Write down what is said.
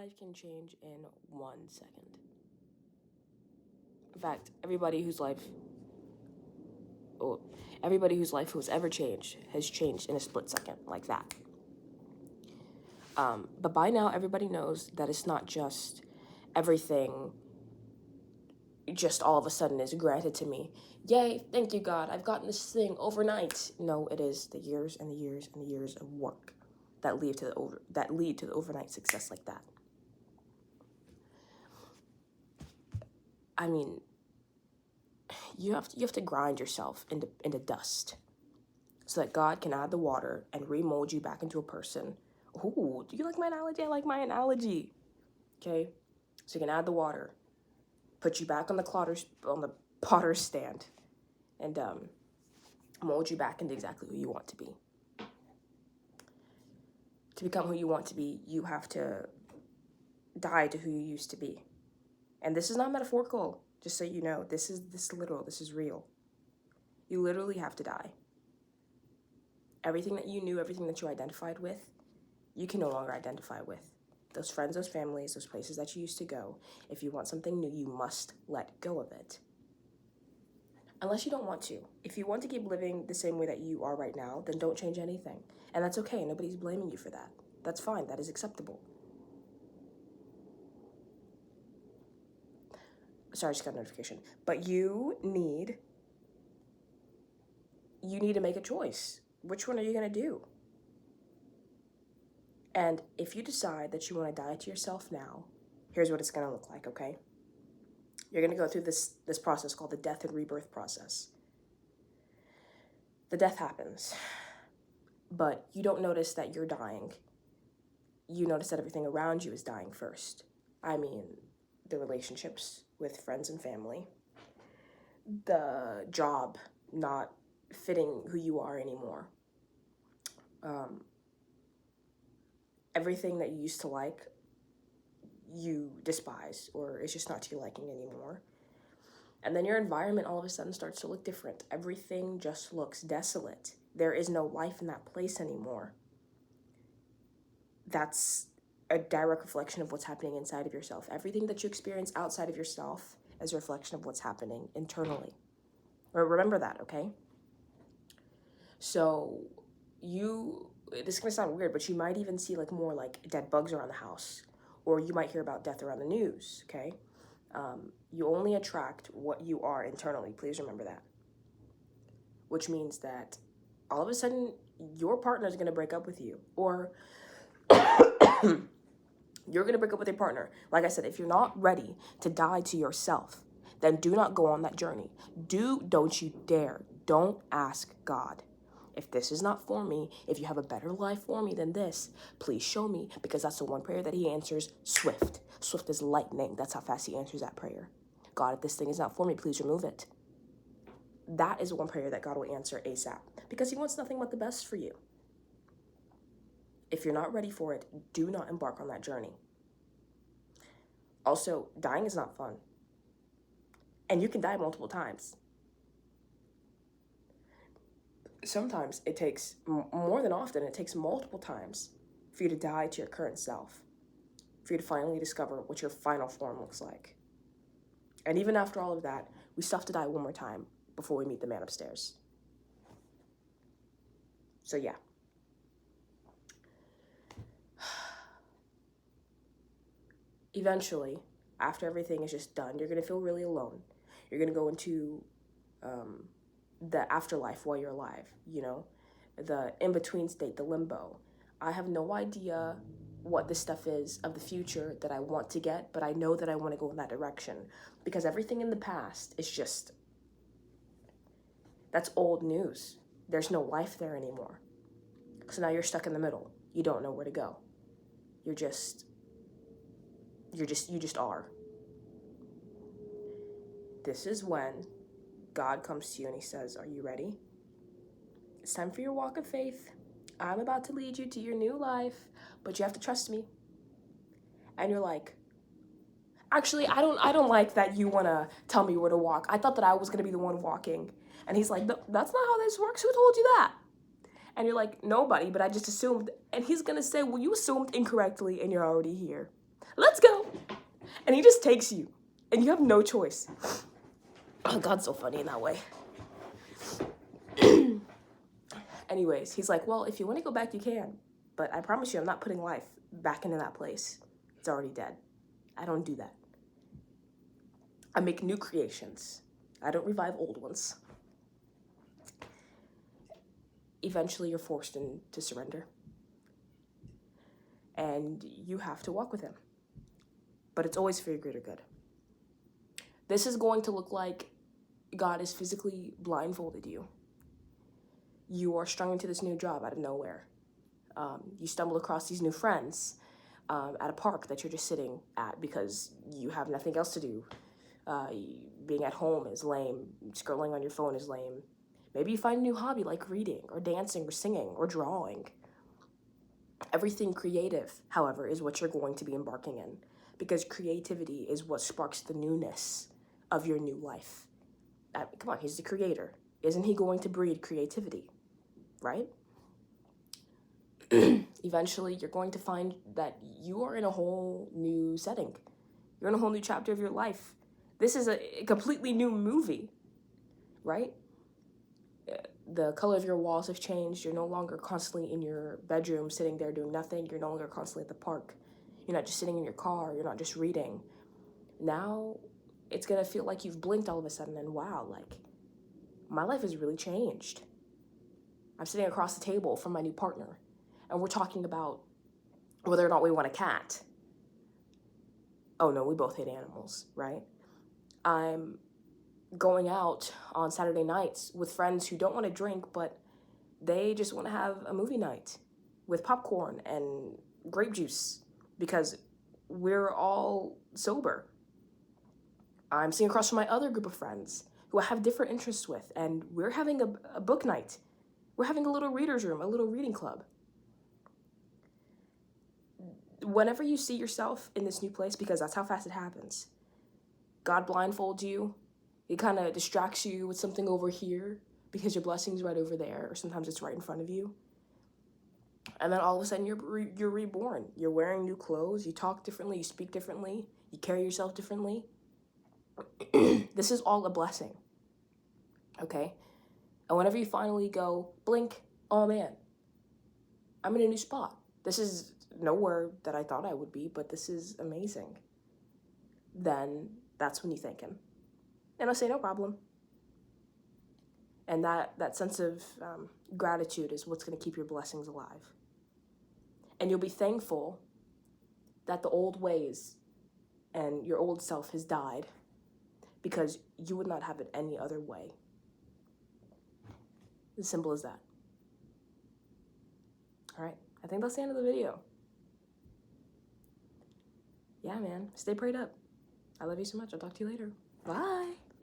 life can change in 1 second. In fact, everybody whose life who has ever changed has changed in a split second, like that. But by now, everybody knows that it's not just everything just all of a sudden is granted to me. Yay, thank you, God, I've gotten this thing overnight. No, it is the years and the years and the years of work that lead to the overnight success like that. I mean, you have to grind yourself into dust so that God can add the water and remold you back into a person. Ooh, do you like my analogy? I like my analogy. Okay, so you can add the water, put you back on the potter's stand, and mold you back into exactly who you want to be. To become who you want to be, you have to die to who you used to be. And this is not metaphorical, just so you know. This is literal, this is real. You literally have to die. Everything that you knew, everything that you identified with, you can no longer identify with. Those friends, those families, those places that you used to go, if you want something new, you must let go of it. Unless you don't want to. If you want to keep living the same way that you are right now, then don't change anything. And that's okay, nobody's blaming you for that. That's fine, that is acceptable. Sorry, I just got a notification. But you need to make a choice. Which one are you gonna do? And if you decide that you want to die to yourself now, here's what it's going to look like, okay? You're going to go through this process called the death and rebirth process. The death happens, but you don't notice that you're dying. You notice that everything around you is dying first. I mean, the relationships with friends and family, the job not fitting who you are anymore, everything that you used to like, you despise, or it's just not to your liking anymore. And then your environment all of a sudden starts to look different. Everything just looks desolate. There is no life in that place anymore. That's a direct reflection of what's happening inside of yourself. Everything that you experience outside of yourself is a reflection of what's happening internally. Remember that, okay? So this is gonna sound weird, but you might even see more dead bugs around the house, or you might hear about death around the news, okay? You only attract what you are internally. Please remember that. Which means that all of a sudden your partner is gonna break up with you, or you're gonna break up with your partner. Like I said, if you're not ready to die to yourself, then do not go on that journey. Don't you dare. Don't ask God. If this is not for me, if you have a better life for me than this, please show me, because that's the one prayer that he answers swift. Swift as lightning. That's how fast he answers that prayer. God, if this thing is not for me, please remove it. That is one prayer that God will answer ASAP, because he wants nothing but the best for you. If you're not ready for it, do not embark on that journey. Also, dying is not fun. And you can die multiple times. Sometimes it takes, more than often, it takes multiple times for you to die to your current self, for you to finally discover what your final form looks like. And even after all of that, we still have to die one more time before we meet the man upstairs. So yeah. Eventually, after everything is just done, you're going to feel really alone. You're going to go into the afterlife while you're alive, the in-between state, the limbo. I have no idea what this stuff is of the future that I want to get, but I know that I want to go in that direction, because everything in the past is just, that's old news. There's no life there anymore. So now you're stuck in the middle. You don't know where to go. You just are. This is when God comes to you and he says, are you ready? It's time for your walk of faith. I'm about to lead you to your new life, but you have to trust me. And you're like, actually, I don't like that you want to tell me where to walk. I thought that I was going to be the one walking. And he's like, no, that's not how this works. Who told you that? And you're like, nobody, but I just assumed. And he's going to say, well, you assumed incorrectly and you're already here. let's go. And he just takes you, and you have no choice. Oh, God's so funny in that way. Anyways, he's like, well, if you want to go back, you can. But I promise you, I'm not putting life back into that place. It's already dead. I don't do that. I make new creations. I don't revive old ones. Eventually, you're forced to surrender. And you have to walk with him. But it's always for your greater good. This is going to look like God has physically blindfolded you. You are strung into this new job out of nowhere. You stumble across these new friends at a park that you're just sitting at because you have nothing else to do. Being at home is lame. Scrolling on your phone is lame. Maybe you find a new hobby like reading or dancing or singing or drawing. Everything creative, however, is what you're going to be embarking in, because creativity is what sparks the newness of your new life. Come on, he's the creator. Isn't he going to breed creativity, right? Eventually, you're going to find that you are in a whole new setting. You're in a whole new chapter of your life. This is a completely new movie, right? The color of your walls have changed. You're no longer constantly in your bedroom sitting there doing nothing. You're no longer constantly at the park. You're not just sitting in your car. You're not just reading. Now, it's going to feel like you've blinked all of a sudden and wow, like, my life has really changed. I'm sitting across the table from my new partner, and we're talking about whether or not we want a cat. Oh no, we both hate animals, right? I'm going out on Saturday nights with friends who don't want to drink, but they just want to have a movie night with popcorn and grape juice because we're all sober. I'm sitting across from my other group of friends who I have different interests with, and we're having a book night. We're having a little reader's room, a little reading club. Whenever you see yourself in this new place, because that's how fast it happens, God blindfolds you. He kind of distracts you with something over here because your blessing's right over there, or sometimes it's right in front of you. And then all of a sudden you're reborn. You're wearing new clothes. You talk differently. You speak differently. You carry yourself differently. This is all a blessing. Okay? And whenever you finally go, blink, oh man, I'm in a new spot. This is nowhere that I thought I would be, but this is amazing. Then that's when you thank him. And I'll say, no problem. And that sense of gratitude is what's going to keep your blessings alive. And you'll be thankful that the old ways and your old self has died, because you would not have it any other way. As simple as that. All right, I think that's the end of the video. Yeah, man, stay prayed up. I love you so much. I'll talk to you later. Bye.